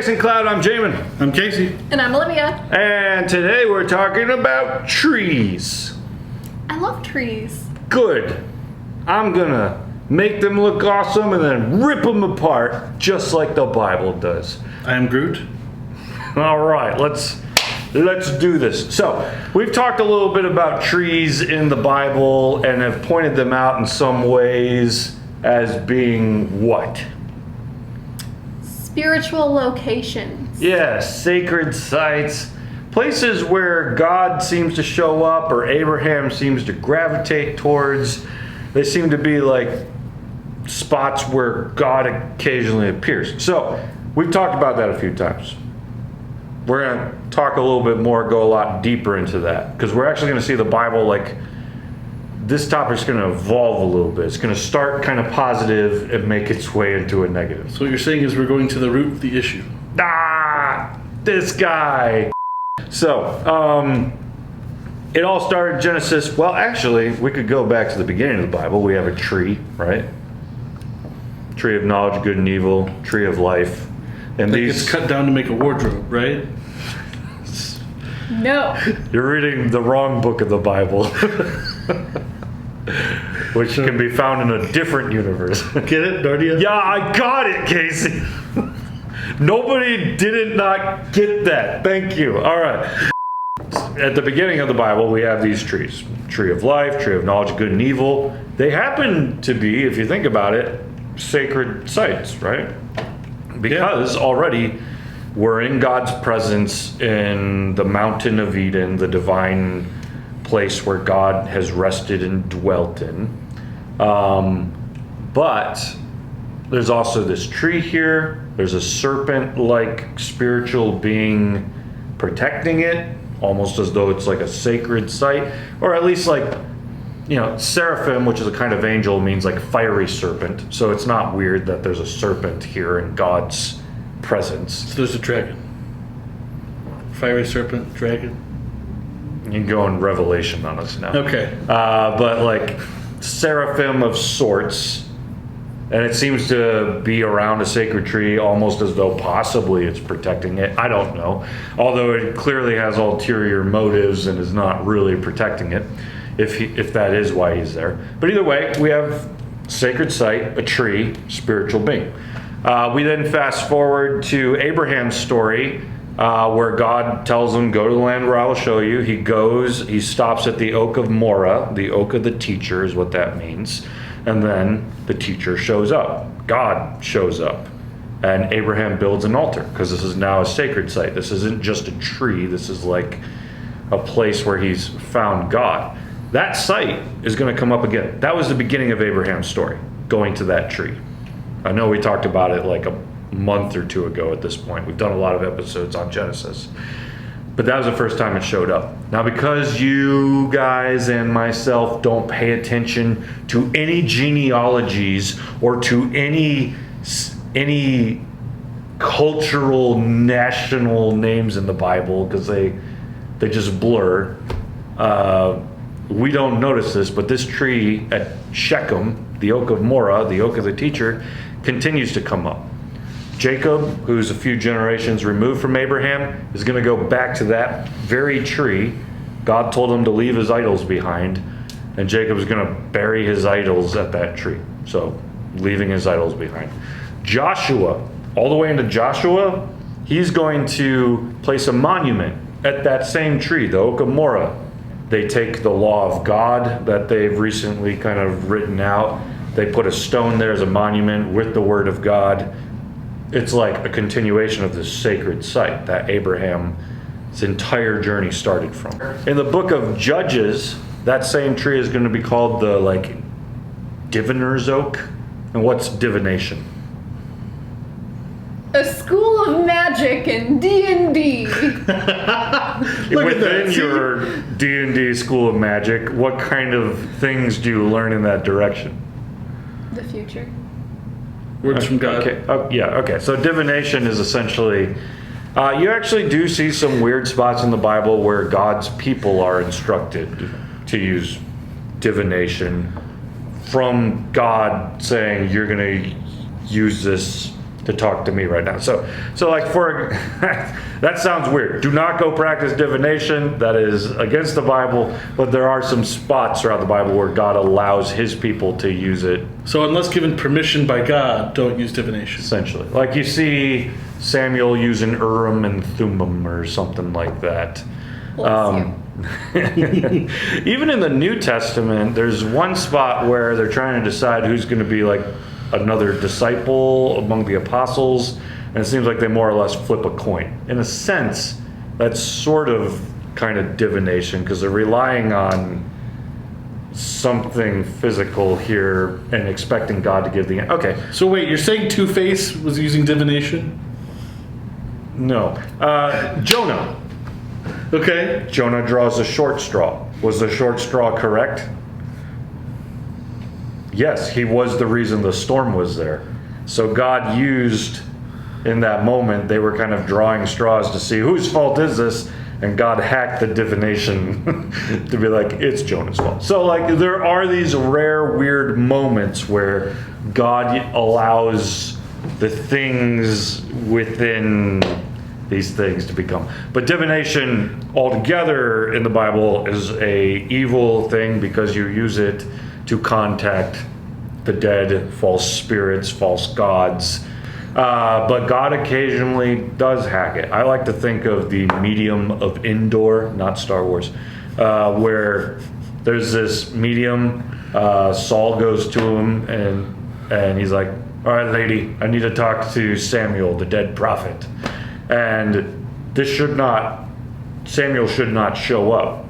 Jason Cloud, I'm Jamin. I'm Casey. And I'm Olivia. And today we're talking about trees. I love trees. Good. I'm gonna make them look awesome and then rip them apart just like the Bible does. I am Groot. All right, let's do this. So, we've talked a little bit about trees in the Bible and have pointed them out in some ways as being what? Spiritual locations. Yes, sacred sites, places where God seems to show up or Abraham seems to gravitate towards. They seem to be like spots where God occasionally appears. So, we've talked about that a few times. We're going to talk a little bit more, go a lot deeper into that, because we're actually going to see the Bible like this topic's going to evolve a little bit. It's going to start kind of positive and make its way into a negative. So what you're saying is we're going to the root of the issue. This guy. So, it all started Genesis. Well, actually, we could go back to the beginning of the Bible. We have a tree, right? Tree of knowledge, good and evil, tree of life. And Like these it's cut down to make a wardrobe, right? No. You're reading the wrong book of the Bible. Which can be found in a different universe. Get it, Narnia? Yeah, I got it, Casey. Nobody did not get that. Thank you. All right. At the beginning of the Bible, we have these trees. Tree of life, tree of knowledge, good and evil. They happen to be, if you think about it, sacred sites, right? Because already we're in God's presence in the mountain of Eden, the divine place where God has rested and dwelt in. But there's also this tree here. There's a serpent-like spiritual being protecting it, almost as though it's like a sacred site, or at least like, you know, seraphim, which is a kind of angel, means like fiery serpent. So it's not weird that there's a serpent here in God's presence. So there's a dragon. Fiery serpent, dragon. You can go in Revelation on us now. Okay. But like seraphim of sorts, and it seems to be around a sacred tree almost as though possibly it's protecting it. I don't know. Although it clearly has ulterior motives and is not really protecting it, if that is why he's there. But either way, we have sacred site, a tree, spiritual being. We then fast forward to Abraham's story, where God tells him, go to the land where I will show you. He goes, he stops at the oak of Morah. The oak of the teacher is what that means. And then the teacher shows up. God shows up. And Abraham builds an altar, because this is now a sacred site. This isn't just a tree. This is like a place where he's found God. That site is going to come up again. That was the beginning of Abraham's story, going to that tree. I know we talked about it like a month or two ago at this point. We've done a lot of episodes on Genesis. But that was the first time it showed up. Now, because you guys and myself don't pay attention to any genealogies or to any cultural national names in the Bible, because they just blur, we don't notice this, but this tree at Shechem, the oak of Morah, the oak of the teacher, continues to come up. Jacob, who's a few generations removed from Abraham, is going to go back to that very tree. God told him to leave his idols behind, and Jacob is going to bury his idols at that tree. So, leaving his idols behind. Joshua, all the way into Joshua, he's going to place a monument at that same tree, the oak of Morah. They take the law of God that they've recently kind of written out. They put a stone there as a monument with the word of God. It's like a continuation of this sacred site that Abraham's entire journey started from. In the book of Judges, that same tree is going to be called the like diviner's oak. And what's divination? A school of magic and D&D. Within your D&D school of magic, what kind of things do you learn in that direction? The future. Words from God. Okay. Okay. So divination is essentially, you actually do see some weird spots in the Bible where God's people are instructed to use divination from God saying you're going to use this to talk to me right now. So like that sounds weird. Do not go practice divination. That is against the Bible, but there are some spots throughout the Bible where God allows his people to use it. So unless given permission by God, don't use divination. Essentially. Like you see Samuel using Urim and Thummim or something like that. Bless you. Even in the New Testament, there's one spot where they're trying to decide who's going to be like another disciple among the apostles, and it seems like they more or less flip a coin. In a sense, that's sort of kind of divination because they're relying on something physical here and expecting God to give the... Okay. So wait, you're saying Two-Face was using divination? No. Jonah. Okay. Jonah draws a short straw. Was the short straw correct? Yes, he was the reason the storm was there. So God used, in that moment, they were kind of drawing straws to see whose fault is this, and God hacked the divination to be like, it's Jonah's fault. So like there are these rare, weird moments where God allows the things within these things to become. But divination altogether in the Bible is a evil thing because you use it to contact the dead, false spirits, false gods. But God occasionally does hack it. I like to think of the medium of Endor, not Star Wars, where there's this medium, Saul goes to him and he's like, all right, lady, I need to talk to Samuel, the dead prophet. And Samuel should not show up.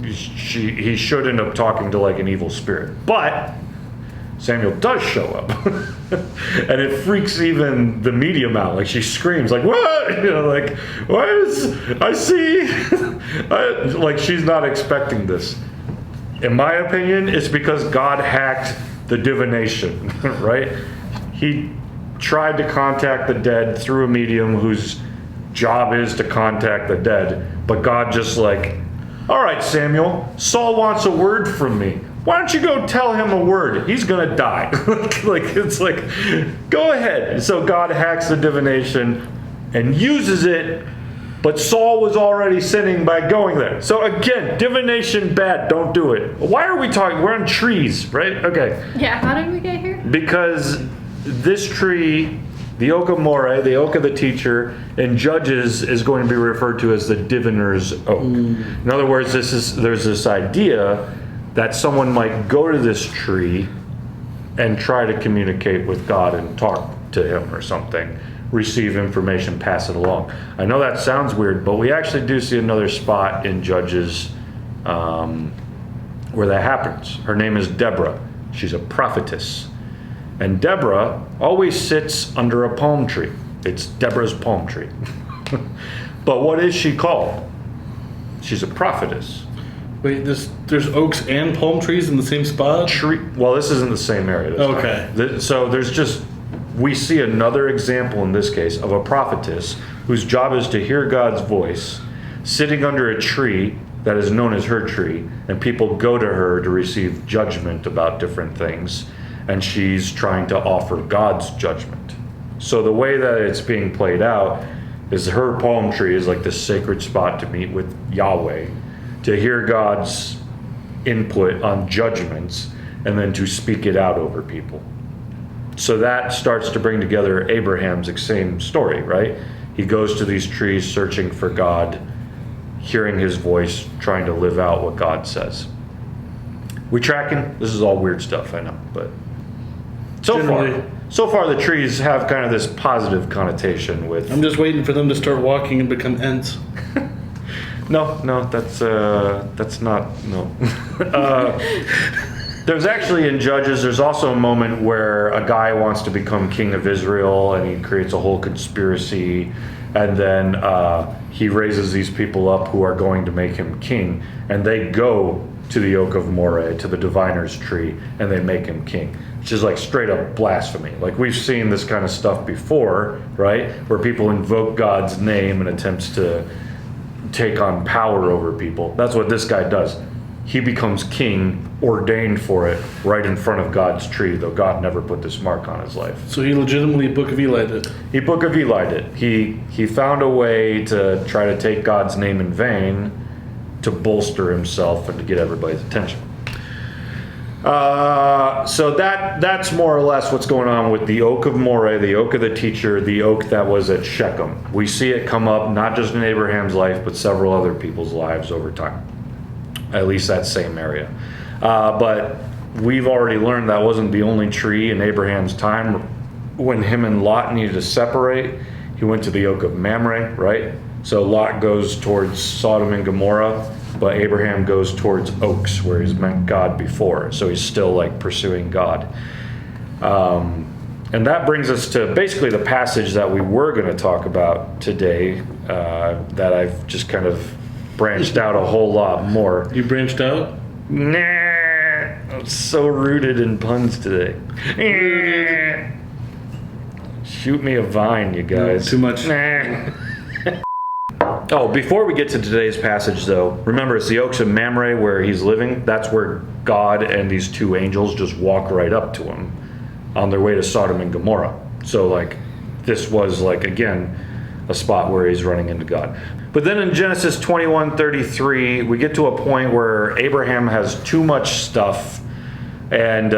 He should end up talking to like an evil spirit. But Samuel does show up. And it freaks even the medium out. Like she screams like, what? You know, like, what is, I see. Like she's not expecting this. In my opinion, it's because God hacked the divination, right? He tried to contact the dead through a medium whose job is to contact the dead. But God just like, all right, Samuel, Saul wants a word from me. Why don't you go tell him a word? He's gonna die. It's like, go ahead. So God hacks the divination and uses it, but Saul was already sinning by going there. So again, divination bad, don't do it. Why are we talking? We're on trees, right? Okay. Yeah, how did we get here? Because this tree, the oak of Moreh, the oak of the teacher, in Judges is going to be referred to as the diviner's oak. In other words, there's this idea that someone might go to this tree and try to communicate with God and talk to him or something, receive information, pass it along. I know that sounds weird, but we actually do see another spot in Judges where that happens. Her name is Deborah. She's a prophetess. And Deborah always sits under a palm tree. It's Deborah's palm tree. But what is she called? She's a prophetess. Wait, there's oaks and palm trees in the same spot? Well, this isn't the same area. This Okay. So we see another example in this case of a prophetess whose job is to hear God's voice, sitting under a tree that is known as her tree, and people go to her to receive judgment about different things, and she's trying to offer God's judgment. So the way that it's being played out is her palm tree is like the sacred spot to meet with Yahweh, to hear God's input on judgments, and then to speak it out over people. So that starts to bring together Abraham's same story, right? He goes to these trees searching for God, hearing his voice, trying to live out what God says. We tracking? This is all weird stuff, I know, but so far the trees have kind of this positive connotation with... I'm just waiting for them to start walking and become Ents. No, that's not, no. There's actually in Judges, there's also a moment where a guy wants to become king of Israel and he creates a whole conspiracy, and then he raises these people up who are going to make him king, and they go to the oak of Moreh, to the diviner's tree, and they make him king, which is like straight up blasphemy. Like we've seen this kind of stuff before, right? Where people invoke God's name in attempts to take on power over people. That's what this guy does. he becomes king, ordained for it, right in front of God's tree, though God never put this mark on his life. So he legitimately Book of Eli'd it. He Book of Eli'd it. He found a way to try to take God's name in vain to bolster himself and to get everybody's attention. So that's more or less what's going on with the Oak of Moreh, the Oak of the Teacher, the oak that was at Shechem. We see it come up not just in Abraham's life, but several other people's lives over time. At least that same area. But we've already learned that wasn't the only tree in Abraham's time. When him and Lot needed to separate, he went to the Oak of Mamre, right? So Lot goes towards Sodom and Gomorrah, but Abraham goes towards oaks, where he's met God before. So he's still like pursuing God. And that brings us to basically the passage that we were going to talk about today, that I've just kind of branched out a whole lot more. You branched out? Nah, I'm so rooted in puns today. Shoot me a vine, you guys. Too much. Nah. Oh, before we get to today's passage, though, remember it's the Oaks of Mamre where he's living. That's where God and these two angels just walk right up to him on their way to Sodom and Gomorrah. So, like, this was, like, again, a spot where he's running into God. But then in Genesis 21:33, we get to a point where Abraham has too much stuff, and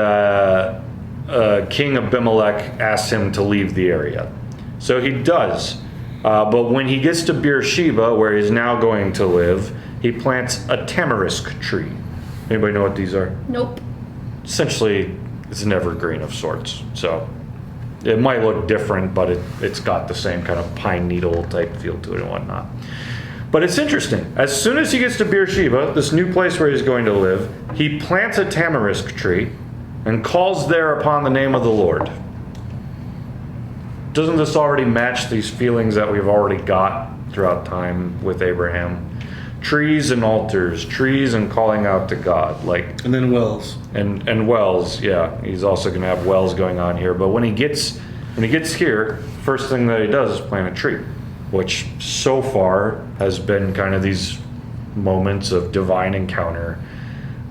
King Abimelech asks him to leave the area. So he does. But when he gets to Beersheba, where he's now going to live, he plants a tamarisk tree. Anybody know what these are? Nope. Essentially, it's an evergreen of sorts. So it might look different, but it's got the same kind of pine needle type feel to it and whatnot. But it's interesting. As soon as he gets to Beersheba, this new place where he's going to live, he plants a tamarisk tree and calls there upon the name of the Lord. Doesn't this already match these feelings that we've already got throughout time with Abraham? Trees and altars, trees and calling out to God, like, And then wells. and wells. Yeah, he's also going to have wells going on here. But when he gets here, first thing that he does is plant a tree, which so far has been kind of these moments of divine encounter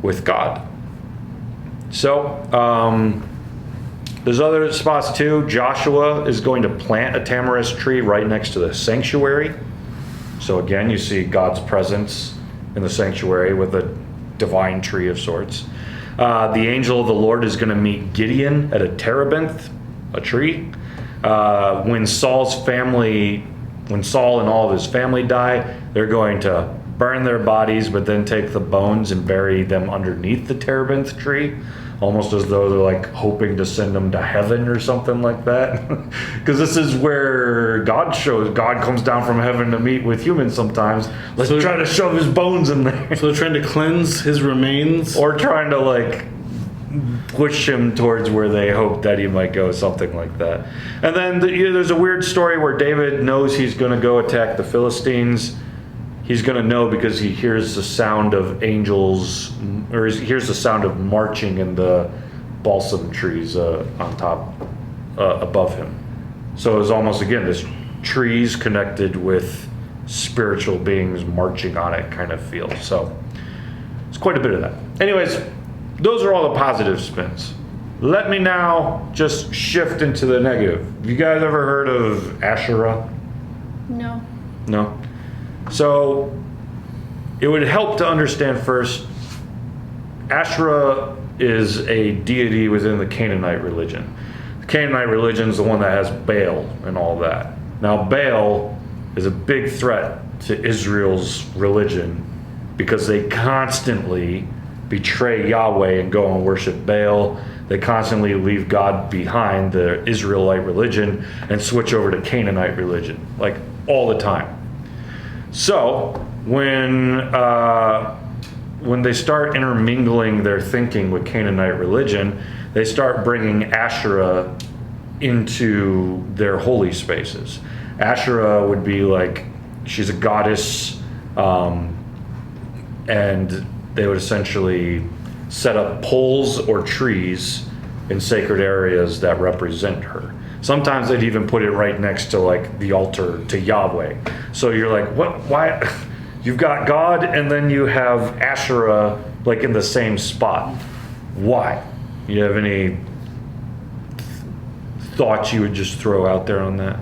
with God. So, there's other spots too. Joshua is going to plant a tamarisk tree right next to the sanctuary. So again, you see God's presence in the sanctuary with a divine tree of sorts. The angel of the Lord is going to meet Gideon at a terebinth, a tree. When Saul and all of his family die, they're going to burn their bodies, but then take the bones and bury them underneath the terebinth tree. Almost as though they're like hoping to send them to heaven or something like that. Because this is where God comes down from heaven to meet with humans sometimes. Let's try to shove his bones in there. So they're trying to cleanse his remains? Or trying to like push him towards where they hope that he might go, something like that. And then there's a weird story where David knows he's going to go attack the Philistines. He's going to know because he hears the sound of angels, or he hears the sound of marching in the balsam trees on top, above him. So it's almost, again, this trees connected with spiritual beings marching on it kind of feel. So it's quite a bit of that. Anyways, those are all the positive spins. Let me now just shift into the negative. Have you guys ever heard of Asherah? No. No? So it would help to understand first, Asherah is a deity within the Canaanite religion. The Canaanite religion is the one that has Baal and all that. Now Baal is a big threat to Israel's religion because they constantly betray Yahweh and go and worship Baal. They constantly leave God behind, the Israelite religion, and switch over to Canaanite religion, like all the time. So when they start intermingling their thinking with Canaanite religion, they start bringing Asherah into their holy spaces. Asherah would be like, she's a goddess, and they would essentially set up poles or trees in sacred areas that represent her. Sometimes they'd even put it right next to like the altar to Yahweh. So you're like, what? Why? You've got God, and then you have Asherah like in the same spot. Why? You have any thoughts you would just throw out there on that?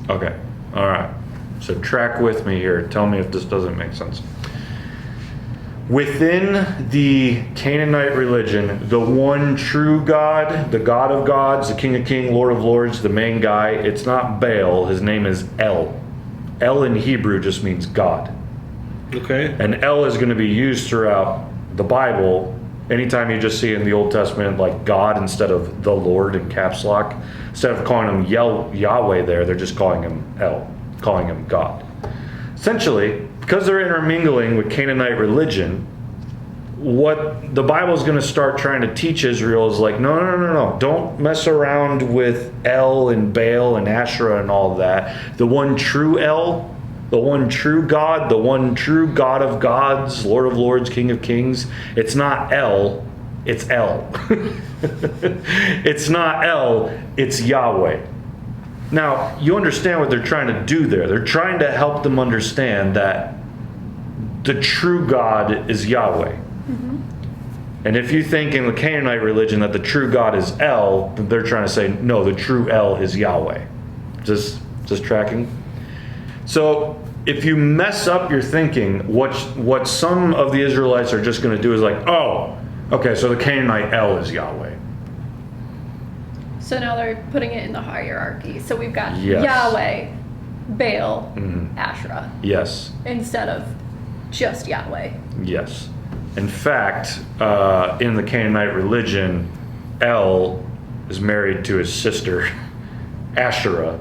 Okay, all right. So track with me here. Tell me if this doesn't make sense. Within the Canaanite religion, the one true God, the God of gods, the King of kings, Lord of lords, the main guy, it's not Baal. His name is El. El in Hebrew just means God. Okay. And El is going to be used throughout the Bible. Anytime you just see in the Old Testament like God instead of the Lord in caps lock, instead of calling him Yahweh there, they're just calling him El, calling him God. Essentially, because they're intermingling with Canaanite religion, what the Bible is going to start trying to teach Israel is like, no. Don't mess around with El and Baal and Asherah and all that. The one true El, the one true God, the one true God of gods, Lord of lords, King of kings. It's not El, it's El. It's not El, it's Yahweh. Now, you understand what they're trying to do there. They're trying to help them understand that the true God is Yahweh. Mm-hmm. And if you think in the Canaanite religion that the true God is El, then they're trying to say, no, the true El is Yahweh. Just tracking? So if you mess up your thinking, what some of the Israelites are just going to do is like, oh, okay, so the Canaanite El is Yahweh. So now they're putting it in the hierarchy. So we've got Yes. Yahweh, Baal, Asherah, Yes. instead of just Yahweh. Yes. In fact, in the Canaanite religion, El is married to his sister, Asherah,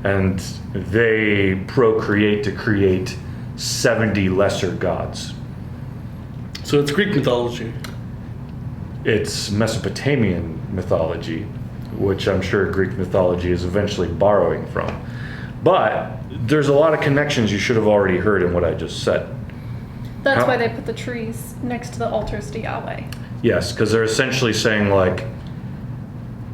and they procreate to create 70 lesser gods. So it's Greek mythology. It's Mesopotamian mythology, which I'm sure Greek mythology is eventually borrowing from. But there's a lot of connections you should have already heard in what I just said. That's why they put the trees next to the altars to Yahweh. Yes, because they're essentially saying like,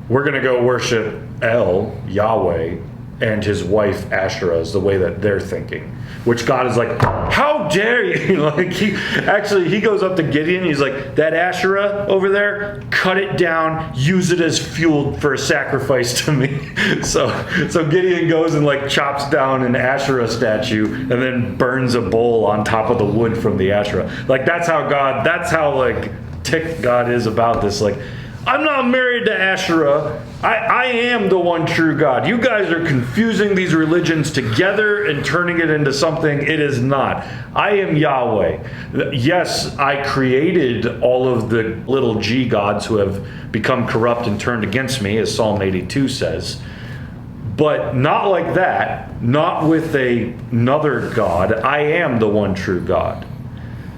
we're going to go worship El, Yahweh, and his wife Asherah is the way that they're thinking. Which God is like, how dare you? Like he goes up to Gideon. He's like, that Asherah over there, cut it down, use it as fuel for a sacrifice to me. So Gideon goes and like chops down an Asherah statue and then burns a bowl on top of the wood from the Asherah. Like that's how like ticked God is about this. Like, I'm not married to Asherah. I am the one true God. You guys are confusing these religions together and turning it into something it is not. I am Yahweh. Yes, I created all of the little g gods who have become corrupt and turned against me, as Psalm 82 says. But not like that. Not with another God. I am the one true God.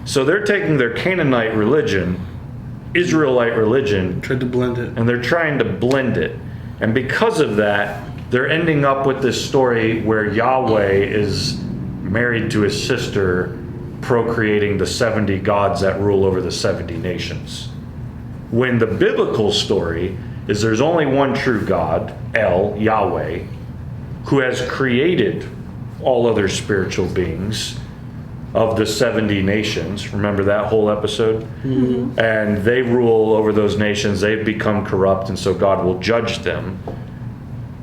So they're taking their Canaanite religion, Israelite religion, Tried to blend it. and they're trying to blend it. And because of that, they're ending up with this story where Yahweh is married to his sister, procreating the 70 gods that rule over the 70 nations. When the biblical story is there's only one true God, El, Yahweh, who has created all other spiritual beings of the 70 nations. Remember that whole episode? Mm-hmm. And they rule over those nations. They've become corrupt, and so God will judge them.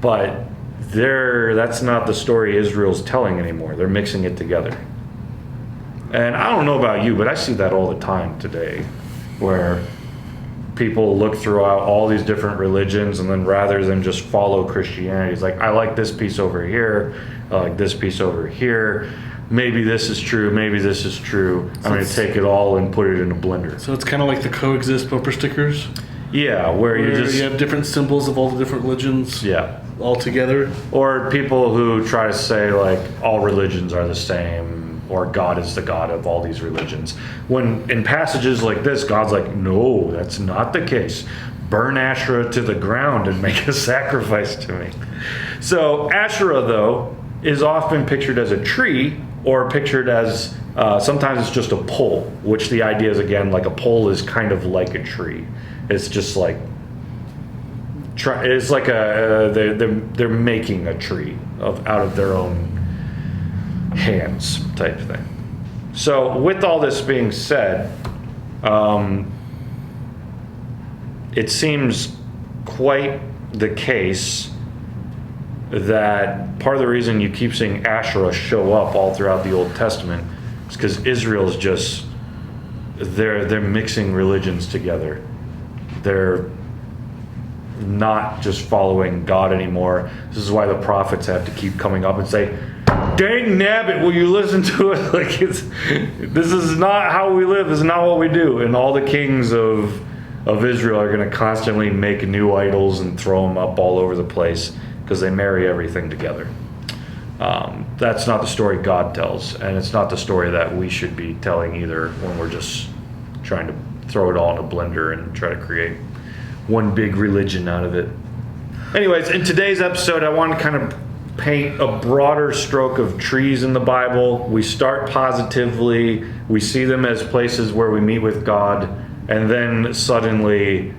But that's not the story Israel's telling anymore. They're mixing it together. And I don't know about you, but I see that all the time today, where people look throughout all these different religions, and then rather than just follow Christianity, it's like, I like this piece over here, I like this piece over here. Maybe this is true, maybe this is true. I'm going to take it all and put it in a blender. So it's kind of like the coexist bumper stickers? Yeah, where you have different symbols of all the different religions all together? Or people who try to say, like, all religions are the same, or God is the God of all these religions. When in passages like this, God's like, no, that's not the case. Burn Asherah to the ground and make a sacrifice to me. So Asherah, though, is often pictured as a tree, or pictured as, sometimes it's just a pole, which the idea is, again, like a pole is kind of like a tree. It's just like, it's like they're making a tree out of their own hands type thing. So with all this being said, it seems quite the case that part of the reason you keep seeing Asherah show up all throughout the Old Testament is because Israel's just, they're mixing religions together. They're not just following God anymore. This is why the prophets have to keep coming up and say, dang nabbit, will you listen to it? Like, this is not how we live. This is not what we do. And all the kings of Israel are going to constantly make new idols and throw them up all over the place because they marry everything together. That's not the story God tells, and it's not the story that we should be telling either when we're just trying to throw it all in a blender and try to create one big religion out of it. Anyways, in today's episode, I want to kind of paint a broader stroke of trees in the Bible. We start positively. We see them as places where we meet with God, and then suddenly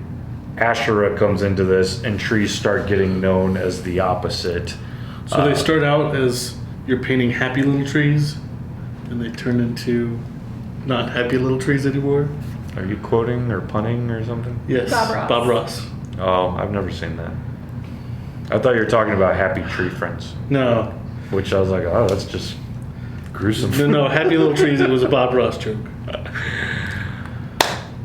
Asherah comes into this, and trees start getting known as the opposite. So they start out as you're painting happy little trees, and they turn into not happy little trees anymore. Are you quoting or punning or something? Yes, Bob Ross. Oh, I've never seen that. I thought you were talking about Happy Tree Friends, No, which I was like, oh, that's just gruesome. no, happy little trees. It was a Bob Ross joke.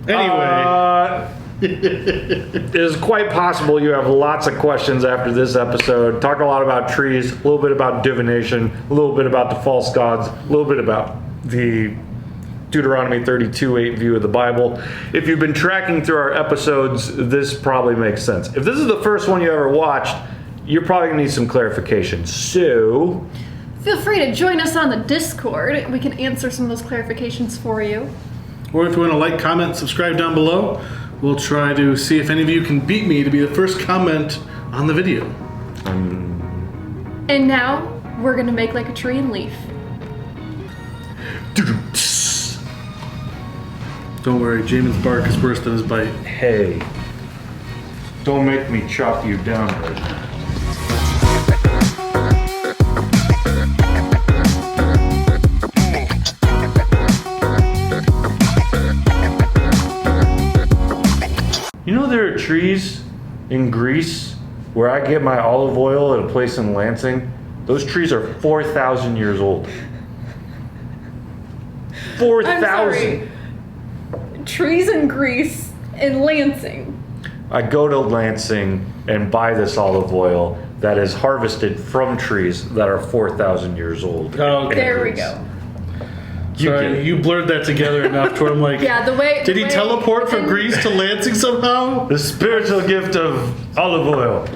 Anyway, it is quite possible you have lots of questions after this episode. Talk a lot about trees, a little bit about divination, a little bit about the false gods, a little bit about the Deuteronomy 32:8 view of the Bible. If you've been tracking through our episodes, this probably makes sense. If this is the first one you ever watched, you're probably going to need some clarification. So, Feel free to join us on the Discord. We can answer some of those clarifications for you. or if you want to like, comment, subscribe down below, we'll try to see if any of you can beat me to be the first comment on the video. And now, we're gonna make like a tree and leaf. Don't worry, Jamin's bark is worse than his bite. hey, don't make me chop you down right now. You know there are trees in Greece where I get my olive oil at a place in Lansing? Those trees are 4,000 years old. 4,000! I'm sorry. Trees in Greece in Lansing. I go to Lansing and buy this olive oil that is harvested from trees that are 4,000 years old. Oh, okay. There we go. Sorry, you blurred that together enough to where I'm like, Yeah, the way. did he teleport from Greece to Lansing somehow? The spiritual gift of olive oil.